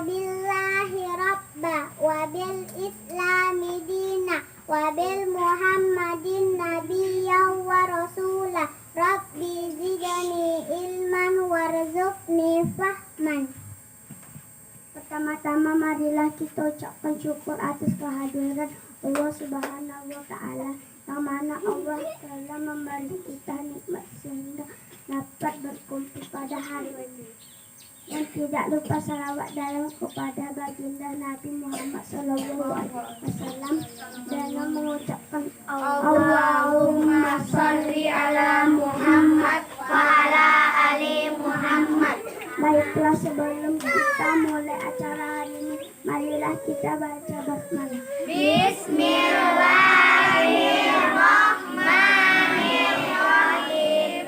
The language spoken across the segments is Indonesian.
billahi rabba wa bil islami dina wa bil muhammadin nabiyyan wa rasula rabbi zidni ilman warzuqni fahman. Pertama-tama marilah kita ucapkan syukur atas kehadiran Allah Subhanahu wa Ta'ala, yang mana Allah telah memberi kita nikmat sehingga dapat berkumpul pada hari ini. Dan tidak lupa salawat dalam kepada baginda Nabi Muhammad SAW dengan mengucapkan Allahumma sholli ala Muhammad wa ala ali Muhammad. Baiklah, sebelum kita mulai acara hari ini, marilah kita baca basmalah. Bismillahirrahmanirrahim.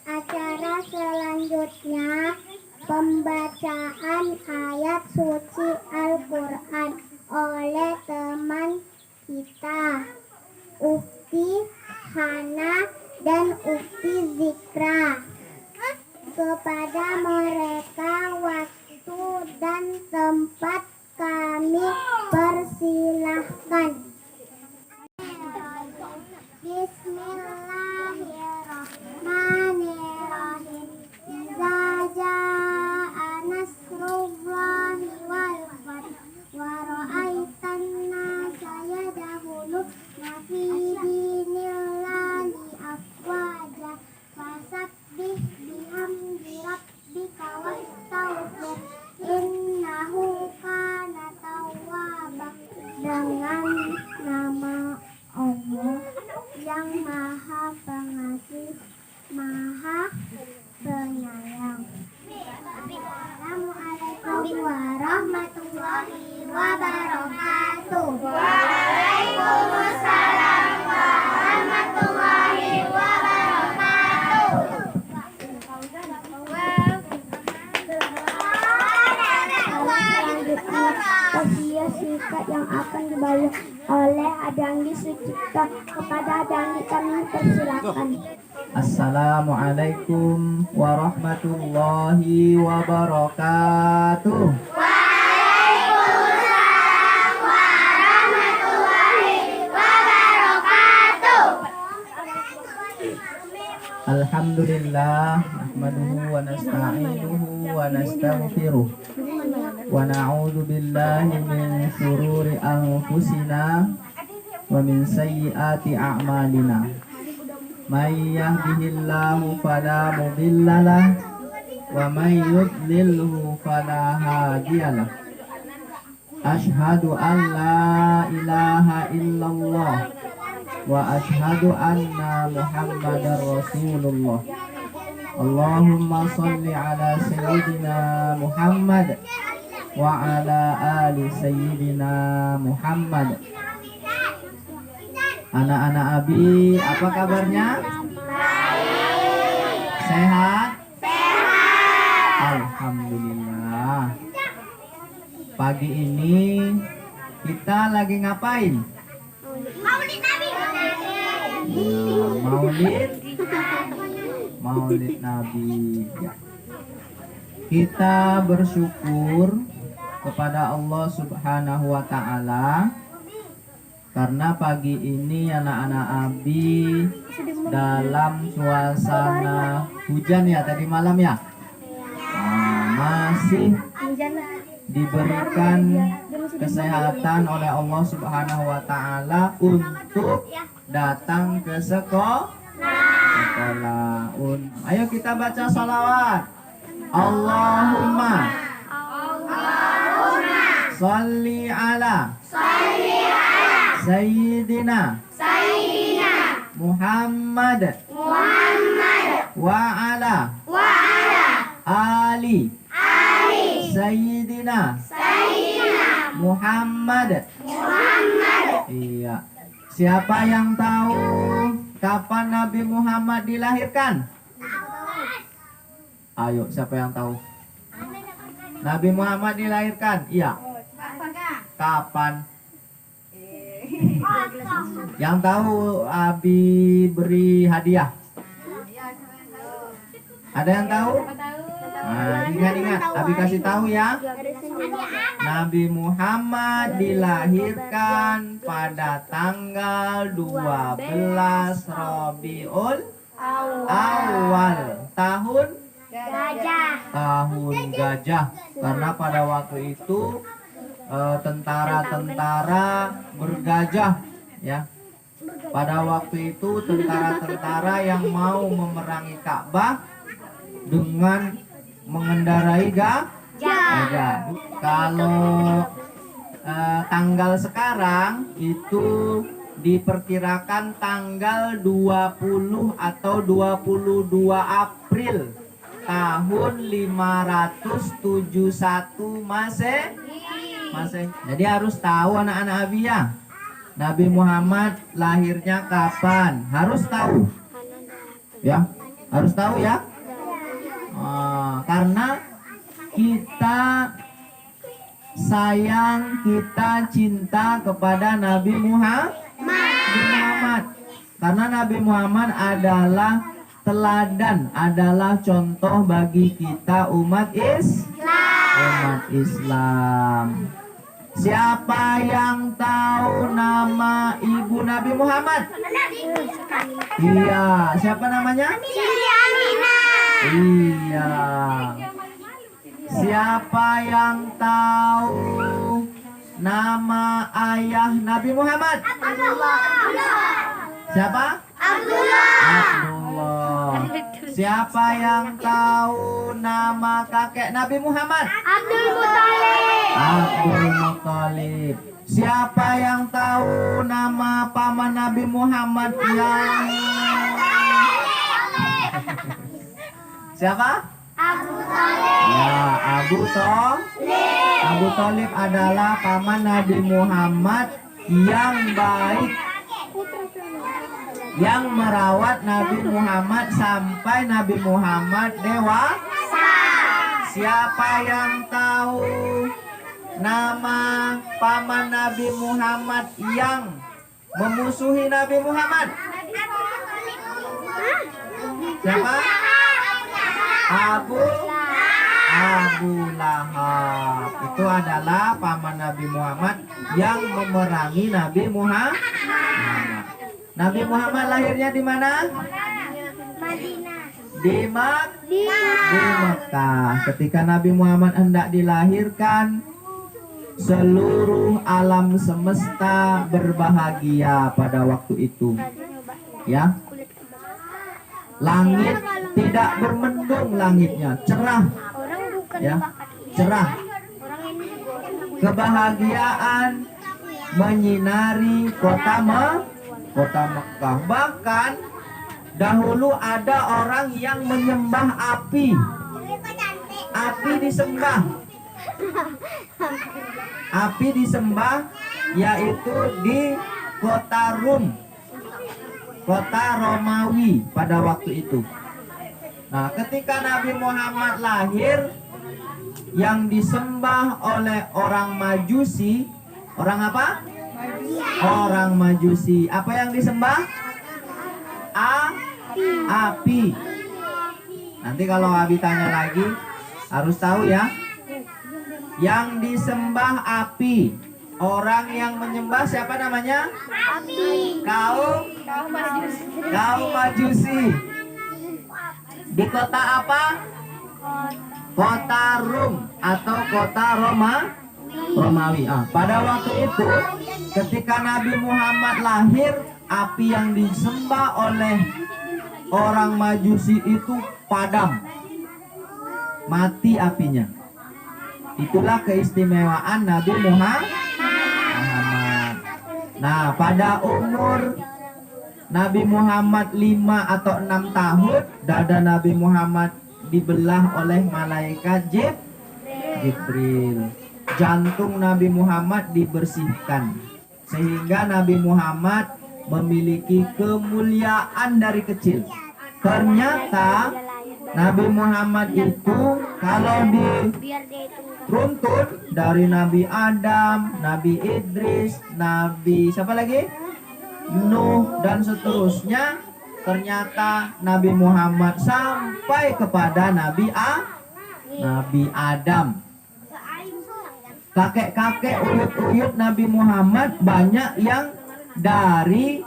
Acara selanjutnya pembacaan ayat suci Al-Quran oleh teman kita Ukti Hana dan Ukti Zikra. Kepada mereka waktu dan tempat kami persilahkan. Bismillahirrahmanirrahim. Iza jaa nasrullahi wal fath wa ra'aitan nasa yadkhuluna fi dinillahi afwaja fasabbih bihamdi rabbika wastaghfir innahu kana tawwaba. Dengan nama Allah yang Maha Pengasih, Maha Penyayang. Assalamualaikum warahmatullahi wabarakatuh. Waalaikumsalam warahmatullahi wabarakatuh. Selanjutnya singkat yang akan dibaca oleh Adangi Sucipto. Kepada Adangi kami persilakan. Assalamualaikum warahmatullahi wabarakatuh. Waalaikumsalam warahmatullahi wabarakatuh. Alhamdulillah, nahmaduhu wa nasta'inuhu wa nastaghfiruh wa na'udzu billahi min syururi anfusina wa min sayyiati a'malina. May yahdihillahu fala mudhillalah wa may yudlilhu fala hadiyalah. Asyhadu an la ilaha illallah wa asyhadu anna Muhammadar Rasulullah. Allahumma sholli ala sayyidina Muhammad wa ala ali sayyidina Muhammad. Anak-anak Abi, apa kabarnya? Sehat? Alhamdulillah. Pagi ini kita lagi ngapain? Maulid Nabi. Maulid Nabi. Kita bersyukur kepada Allah Subhanahu wa Ta'ala karena pagi ini anak-anak Abi dalam suasana hujan ya tadi malam ya. Masih diberikan kesehatan oleh Allah Subhanahu wa Ta'ala untuk datang ke sekolah. Ayo kita baca salawat. Allahumma sholli ala Sayyidina Muhammad wa ala Ali Sayyidina Muhammad. Iya. Siapa yang tahu kapan Nabi Muhammad dilahirkan? Ayo, siapa yang tahu? Nabi Muhammad dilahirkan? Iya. Kapan? Yang tahu Abi beri hadiah? Ada yang tahu? Nah, ingat-ingat, Abi kasih tahu ya. Nabi Muhammad dilahirkan pada tanggal 12 Rabiul Awal tahun gajah. Karena pada waktu itu tentara-tentara bergajah ya. Pada waktu itu tentara-tentara yang mau memerangi Ka'bah dengan mengendarai gajah. Kalau tanggal sekarang itu diperkirakan tanggal 20 atau 22 April tahun 571 Masehi. Jadi harus tahu anak-anak Abi ya. Nabi Muhammad lahirnya kapan? Harus tahu. Ya, harus tahu ya. Karena kita sayang, kita cinta kepada Nabi Muhammad. Karena Nabi Muhammad adalah teladan, adalah contoh bagi kita umat Islam. Siapa yang tahu nama ibu Nabi Muhammad? Iya, siapa namanya? Iya. Siapa yang tahu nama ayah Nabi Muhammad? Siapa? Abdullah. Siapa yang tahu nama kakek Nabi Muhammad? Abdul Muthalib. Siapa yang tahu nama paman Nabi Muhammad yang siapa? Ya, Abu Thalib adalah paman Nabi Muhammad yang baik, yang merawat Nabi Muhammad sampai Nabi Muhammad dewasa. Siapa yang tahu nama paman Nabi Muhammad yang memusuhi Nabi Muhammad? Siapa? Abu Lahab. Itu adalah paman Nabi Muhammad yang memerangi Nabi Muhammad. Nabi Muhammad lahirnya di mana? Di Mekah. Ketika Nabi Muhammad hendak dilahirkan, seluruh alam semesta berbahagia pada waktu itu. Ya. Langit tidak bermendung, langitnya cerah. Ya, cerah. Kebahagiaan menyinari kota Mekah. Bahkan dahulu ada orang yang menyembah api. Api disembah. Api disembah yaitu di kota Rum, kota Romawi pada waktu itu. Nah, ketika Nabi Muhammad lahir, yang disembah oleh orang Majusi, orang apa? Orang Majusi. Apa yang disembah? Api. Nanti kalau Abi tanya lagi, harus tahu ya. Yang disembah api. Orang yang menyembah siapa namanya? Kaum Majusi. Di kota apa? Kota Rum atau kota Romawi. Pada waktu itu, ketika Nabi Muhammad lahir, api yang disembah oleh orang Majusi itu padam, mati apinya. Itulah keistimewaan Nabi Muhammad. Nah, pada umur Nabi Muhammad 5 atau 6 tahun, dada Nabi Muhammad dibelah oleh malaikat Jibril. Jantung Nabi Muhammad dibersihkan, sehingga Nabi Muhammad memiliki kemuliaan dari kecil. Ternyata Nabi Muhammad itu kalau diruntun dari Nabi Adam, Nabi Idris, Nabi siapa lagi? Nuh dan seterusnya, ternyata Nabi Muhammad sampai kepada Nabi Nabi Adam. Kakek-kakek uyut-uyut Nabi Muhammad banyak yang dari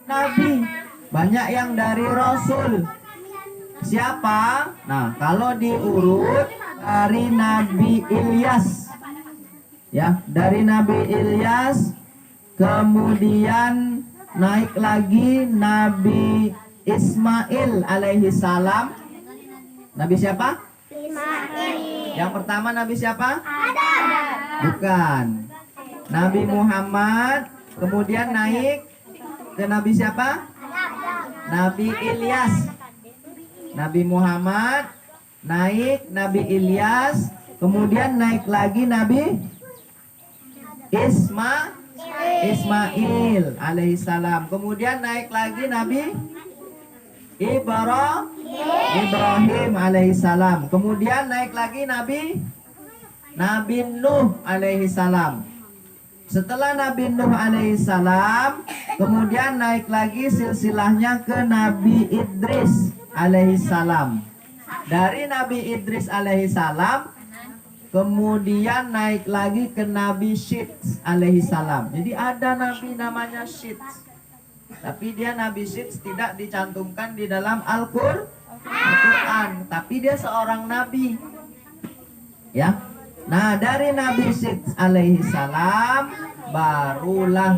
Nabi, banyak yang dari Rasul. Siapa? Nah, kalau diurut dari Nabi Ilyas, ya, dari Nabi Ilyas, kemudian naik lagi Nabi Ismail alaihi salam. Nabi siapa? Ismail. Yang pertama Nabi siapa? Adam. Bukan. Nabi Muhammad, kemudian naik ke Nabi siapa? Nabi Ilyas. Nabi Muhammad naik Nabi Ilyas, kemudian naik lagi Nabi Ismail alaihissalam, kemudian naik lagi Nabi Ibrahim alaihissalam, kemudian naik lagi Nabi Nuh alaihissalam. Setelah Nabi Nuh alaihissalam, kemudian naik lagi silsilahnya ke Nabi Idris alaihissalam. Dari Nabi Idris alaihissalam, kemudian naik lagi ke Nabi Syits alaihissalam. Jadi ada nabi namanya Syits, tapi dia Nabi Syits tidak dicantumkan di dalam Al-Quran, tapi dia seorang nabi, ya. Nah, dari Nabi Syits alaihissalam barulah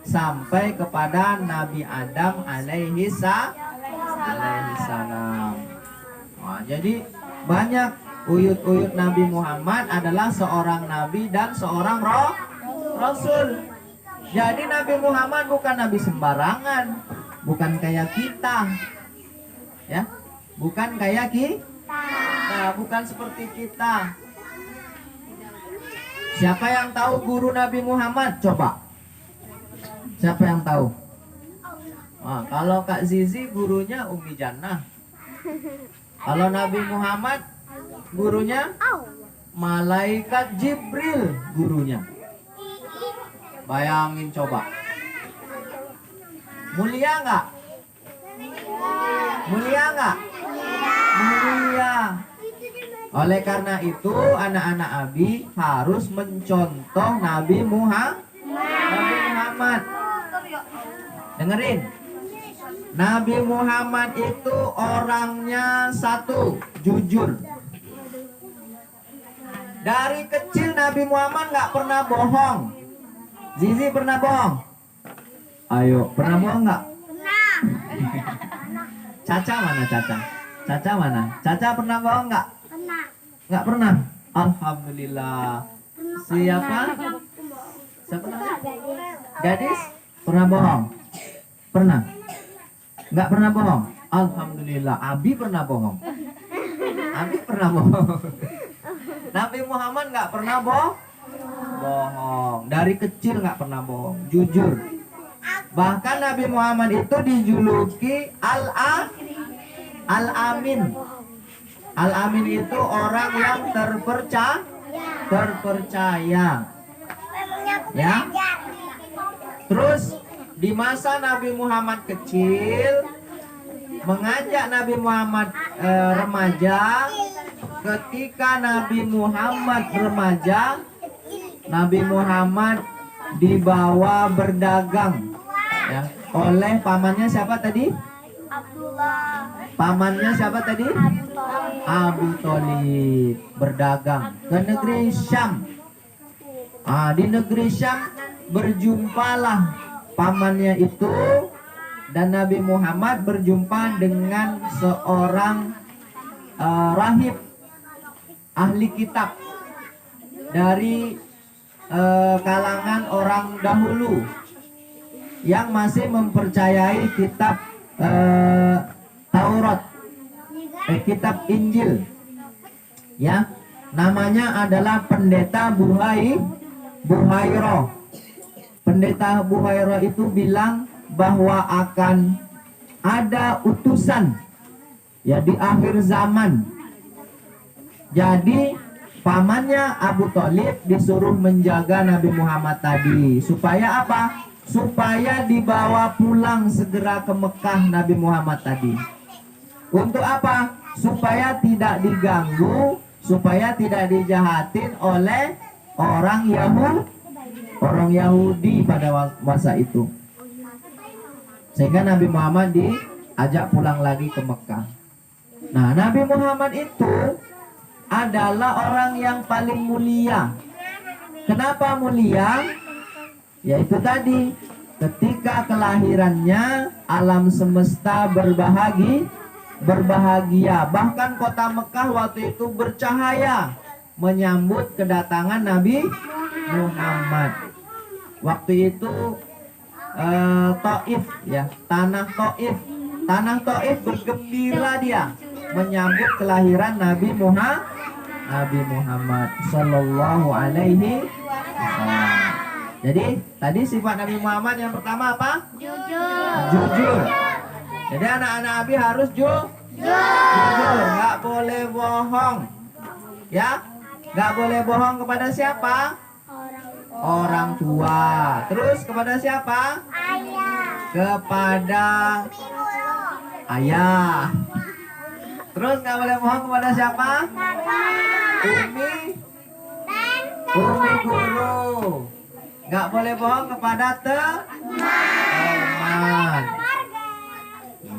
sampai kepada Nabi Adam alaihissalam. Nah, jadi banyak uyut-uyut Nabi Muhammad adalah seorang nabi dan seorang rasul. Jadi Nabi Muhammad bukan nabi sembarangan, bukan kayak kita, ya, bukan kayak kita, bukan seperti kita. Siapa yang tahu guru Nabi Muhammad? Coba. Siapa yang tahu? Nah, kalau Kak Zizi gurunya Umi Jannah. Kalau Nabi Muhammad gurunya Malaikat Jibril gurunya. Bayangin coba. Mulia nggak? Mulia nggak? Mulia. Oleh karena itu anak-anak Abi harus mencontoh Nabi Muhammad. Dengerin. Nabi Muhammad itu orangnya satu, jujur. Dari kecil Nabi Muhammad nggak pernah bohong. Zizi pernah bohong? Ayo, pernah bohong nggak? Pernah. Caca mana Caca? Caca mana? Caca pernah bohong nggak? Pernah. Nggak pernah. Alhamdulillah. Siapa? Siapa namanya? Gadis? Pernah bohong? Pernah. Nggak pernah bohong? Alhamdulillah. Abi pernah bohong. Abi pernah bohong. Nabi Muhammad nggak pernah bohong. Dari kecil nggak pernah bohong. Jujur. Bahkan Nabi Muhammad itu dijuluki Al-Amin. Al-Amin itu orang yang terpercaya. Ya. Terus di masa Nabi Muhammad kecil, mengajak Nabi Muhammad remaja. Ketika Nabi Muhammad remaja, Nabi Muhammad dibawa berdagang, ya, oleh pamannya siapa tadi? Abdullah. Pamannya siapa tadi? Abu Thalib. Berdagang ke negeri Syam. Di negeri Syam berjumpalah pamannya itu dan Nabi Muhammad berjumpa dengan seorang rahib ahli kitab dari kalangan orang dahulu yang masih mempercayai kitab Taurat, kitab Injil, ya. Namanya adalah Pendeta Buhairah. Pendeta Buhairah itu bilang bahwa akan ada utusan, ya, di akhir zaman. Jadi pamannya Abu Thalib disuruh menjaga Nabi Muhammad tadi. Supaya apa? Supaya dibawa pulang segera ke Mekah Nabi Muhammad tadi. Untuk apa? Supaya tidak diganggu supaya tidak dijahatin oleh orang Yahudi pada masa itu. Sehingga Nabi Muhammad diajak pulang lagi ke Mekah. Nah, Nabi Muhammad itu adalah orang yang paling mulia. Kenapa mulia? Yaitu tadi, ketika kelahirannya alam semesta berbahagia. Bahkan kota Mekah waktu itu bercahaya menyambut kedatangan Nabi Muhammad. Waktu itu Taif, ya, tanah Taif bergembira dia menyambut kelahiran Nabi Muhammad Sallallahu Alaihi Wasallam. Jadi tadi sifat Nabi Muhammad yang pertama apa? Jujur. Jadi anak-anak Abi harus jujur, nggak boleh bohong, ya, nggak boleh bohong kepada siapa? Orang tua. Terus kepada siapa? Kepada ayah. Terus nggak boleh bohong kepada siapa? Umi guru. Nggak boleh bohong kepada teman.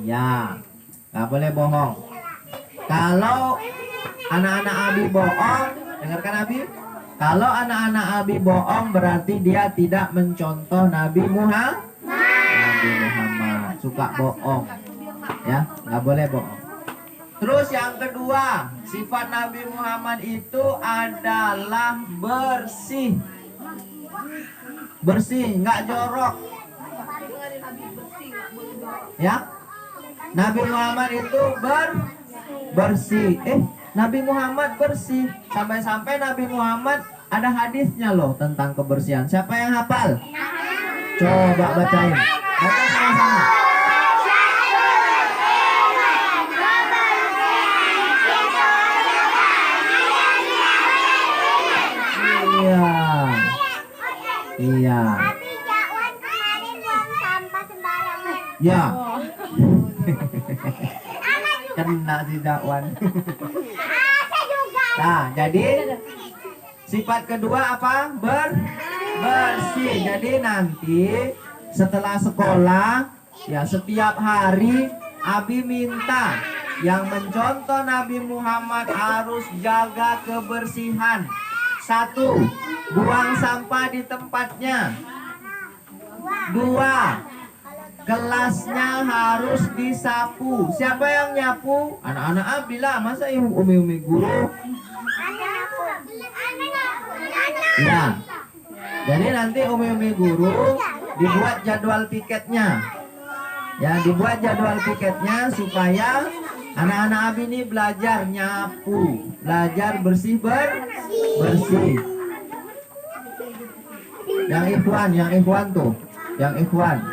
Iya, nggak boleh bohong. Kalau anak-anak Abi bohong, dengarkan Abi. Kalau anak-anak Abi bohong berarti dia tidak mencontoh Nabi Muhammad. Suka bohong, ya, nggak boleh bohong. Terus yang kedua, sifat Nabi Muhammad itu adalah bersih. Bersih, nggak jorok. Ya, Nabi Muhammad itu bersih. Nabi Muhammad bersih. Sampai-sampai Nabi Muhammad ada hadisnya loh tentang kebersihan. Siapa yang hafal? Coba bacain. Baca sama-sama. Iya. Ya. Kena si dakwan. Nah, jadi sifat kedua apa? Bersih. Jadi nanti setelah sekolah, ya, setiap hari Abi minta yang mencontoh Nabi Muhammad harus jaga kebersihan. 1. Buang sampah di tempatnya. 2. Kelasnya harus disapu. Siapa yang nyapu? Anak-anak Abi lah. Masa umi-umi guru? Ya. Jadi nanti umi-umi guru dibuat jadwal piketnya. Ya, dibuat jadwal piketnya supaya anak-anak Abi ini belajar nyapu, belajar bersih. Yang ikhwan tuh, yang ikhwan.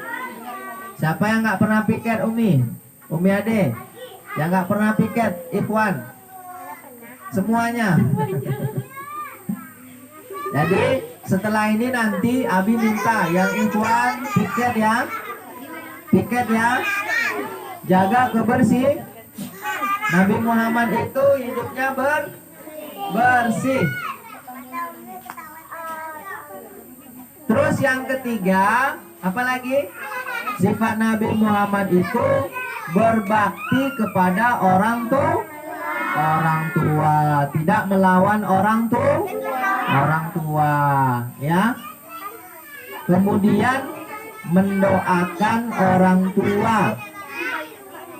Siapa yang nggak pernah piket, Umi Ade? Yang nggak pernah piket, ikhwan. Semuanya. Jadi setelah ini nanti Abi minta yang ikhwan piket ya, jaga kebersih. Nabi Muhammad itu hidupnya bersih. Terus yang ketiga, apa lagi? Sifat Nabi Muhammad itu berbakti kepada orang tua, tidak melawan orang tua, ya. Kemudian mendoakan orang tua.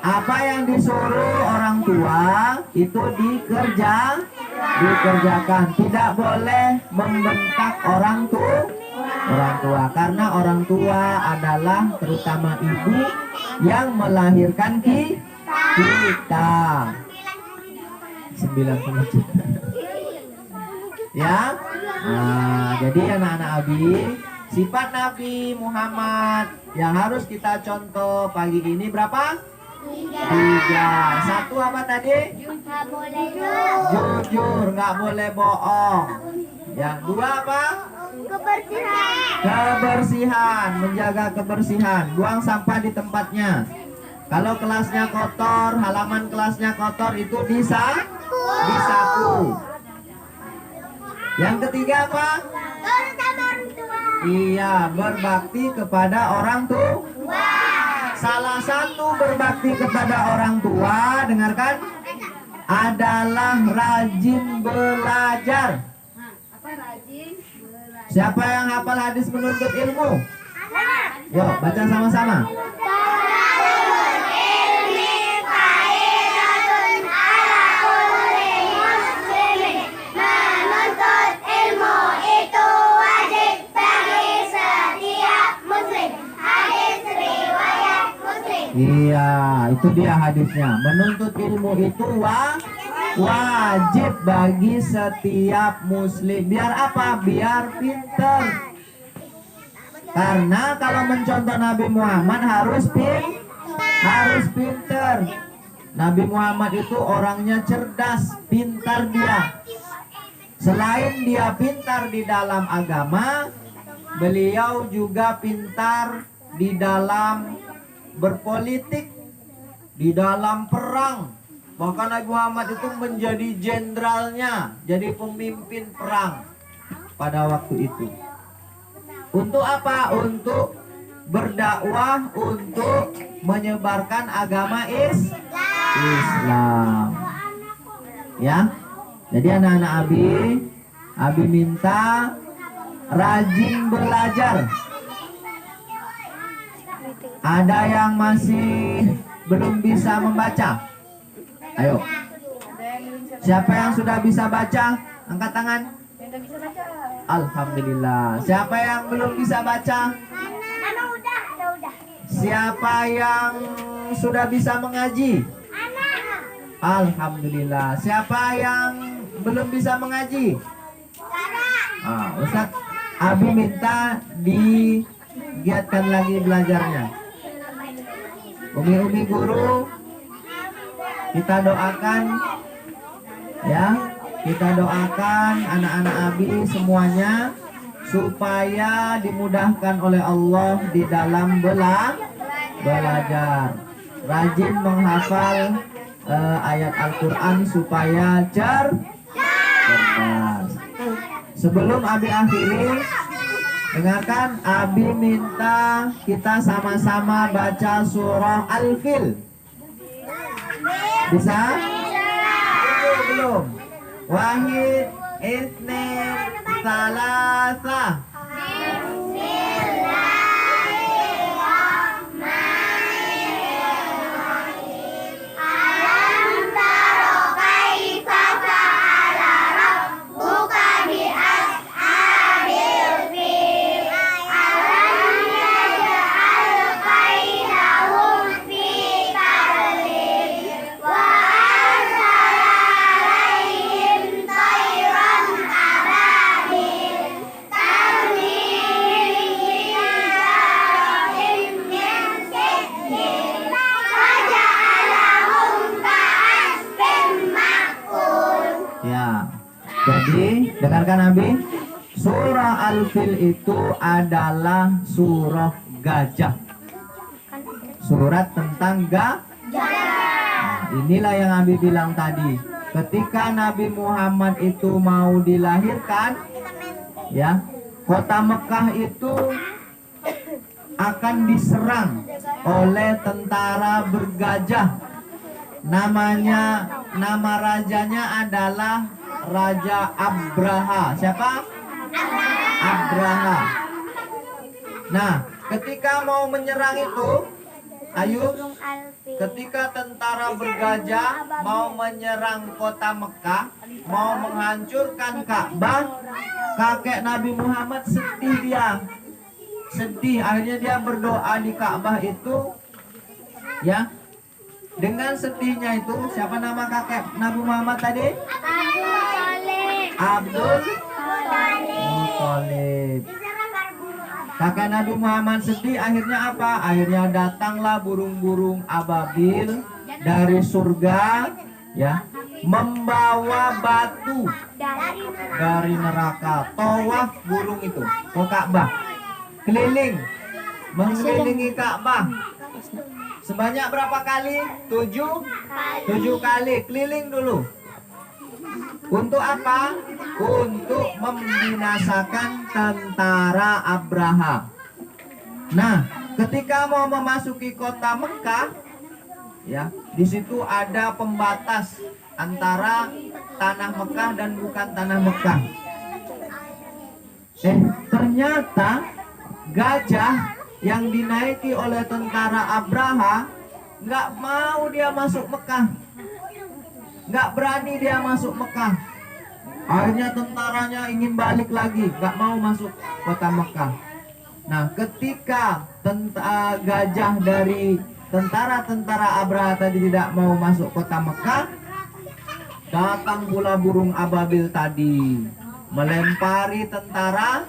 Apa yang disuruh orang tua itu dikerjakan. Tidak boleh membentak orang tua, karena orang tua adalah terutama ibu yang melahirkan kita. 9 juta. Ya. Nah, jadi anak-anak Abi, sifat Nabi Muhammad yang harus kita contoh pagi ini berapa? 3. 1 apa tadi? Jujur, nggak boleh bohong. Yang 2 apa? Kebersihan, menjaga kebersihan, buang sampah di tempatnya. Kalau kelasnya kotor, halaman kelasnya kotor, itu disapu. disapu. Yang ketiga apa? Iya, berbakti kepada orang tua. Salah satu berbakti kepada orang tua, dengarkan, adalah rajin belajar. Siapa yang hafal hadis menuntut ilmu? Yuk, baca sama-sama. Iya, itu dia hadisnya. Menuntut ilmu itu wajib bagi setiap muslim. Biar apa? Biar pinter. Karena kalau mencontoh Nabi Muhammad harus pinter. Nabi Muhammad itu orangnya cerdas, pintar dia. Selain dia pintar di dalam agama, beliau juga pintar di dalam berpolitik, di dalam perang. Bahkan Nabi Muhammad itu menjadi jenderalnya, jadi pemimpin perang pada waktu itu. Untuk apa? Untuk berdakwah, untuk menyebarkan agama Islam. Ya. Jadi anak-anak Abi minta rajin belajar. Ada yang masih belum bisa membaca? Ayo. Siapa yang sudah bisa baca? Angkat tangan. Alhamdulillah. Siapa yang belum bisa baca? Siapa yang sudah bisa mengaji? Alhamdulillah. Siapa yang belum bisa mengaji? Ustaz, Abi minta digiatkan lagi belajarnya. Umi-umi guru, kita doakan ya, kita doakan anak-anak Abi semuanya supaya dimudahkan oleh Allah di dalam belajar, rajin menghafal ayat Al-Quran supaya cerdas. Sebelum Abi akhiri, dengarkan, Abi minta kita sama-sama baca surah Al-Fil. Bisa? Belum? Wahid, Isnin, Salasa. Jadi, dengarkan Nabi, surah Al-Fil itu adalah surah gajah. Surat tentang gajah. Inilah yang Nabi bilang tadi. Ketika Nabi Muhammad itu mau dilahirkan, ya, kota Mekah itu akan diserang oleh tentara bergajah. Nama rajanya adalah Raja Abraha. Siapa? Abraha. Nah, ketika mau menyerang itu, ketika tentara bergajah mau menyerang kota Mekah, mau menghancurkan Ka'bah, kakek Nabi Muhammad sedih dia. Sedih, akhirnya dia berdoa di Ka'bah itu, ya. Dengan sedihnya itu, siapa nama kakek Nabi Muhammad tadi? Abdul Muthalib. Kakek Nabi Muhammad sedih, akhirnya apa? Akhirnya datanglah burung-burung ababil dari surga, ya, membawa batu dari neraka. Tawaf burung itu ke Ka'bah, keliling, mengelilingi Ka'bah. Sebanyak berapa kali? 7 kali. Keliling dulu. Untuk apa? Untuk membinasakan tentara Abraha. Nah, ketika mau memasuki kota Mekah, ya, di situ ada pembatas antara tanah Mekah dan bukan tanah Mekah. Ternyata gajah yang dinaiki oleh tentara Abraha nggak mau dia masuk Mekah, nggak berani dia masuk Mekah. Akhirnya tentaranya ingin balik lagi, nggak mau masuk kota Mekah. Nah, ketika gajah dari tentara Abraha tadi tidak mau masuk kota Mekah, datang pula burung ababil tadi melempari tentara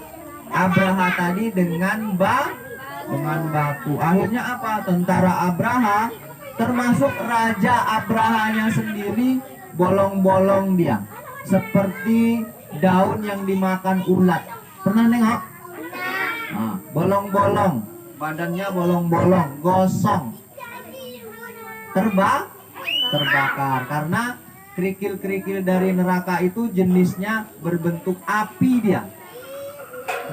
Abraha tadi dengan batu. Akhirnya apa? Tentara Abraha, termasuk Raja Abrahanya sendiri, bolong-bolong dia, seperti daun yang dimakan ulat. Pernah nengok? Nah, bolong-bolong, badannya bolong-bolong, gosong, terbakar karena kerikil-kerikil dari neraka itu jenisnya berbentuk api dia.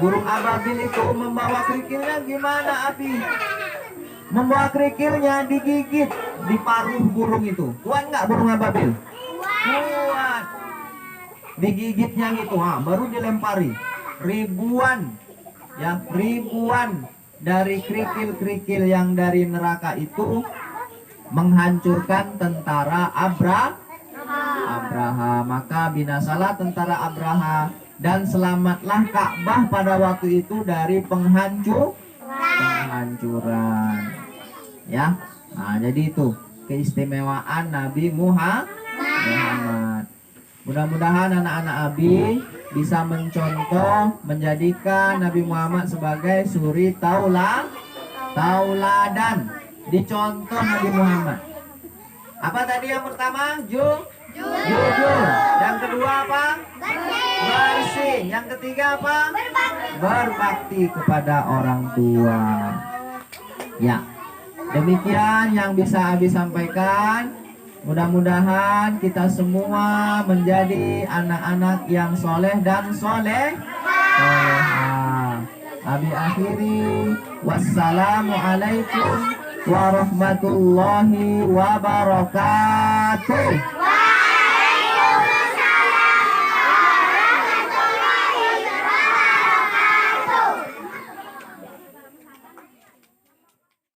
Burung ababil itu membawa kerikilnya gimana api? Membawa kerikilnya digigit di paruh burung itu. Kuat nggak burung ababil? Kuat. Digigitnya gitu, baru dilempari. Ribuan dari kerikil-kerikil yang dari neraka itu menghancurkan tentara Abraha. Maka binasalah tentara Abraha dan selamatlah Ka'bah pada waktu itu dari penghancuran. Ya. Nah, jadi itu keistimewaan Nabi Muhammad. Mudah-mudahan anak-anak Abi bisa mencontoh, menjadikan Nabi Muhammad sebagai suri tauladan. Dicontoh Nabi Muhammad. Apa tadi yang pertama? Jujur. Yang kedua apa? Bersih. Yang ketiga apa? Berbakti kepada orang tua. Ya, demikian yang bisa Abi sampaikan. Mudah-mudahan kita semua menjadi anak-anak yang soleh dan solehah. Abi akhiri. Wassalamualaikum warahmatullahi wabarakatuh.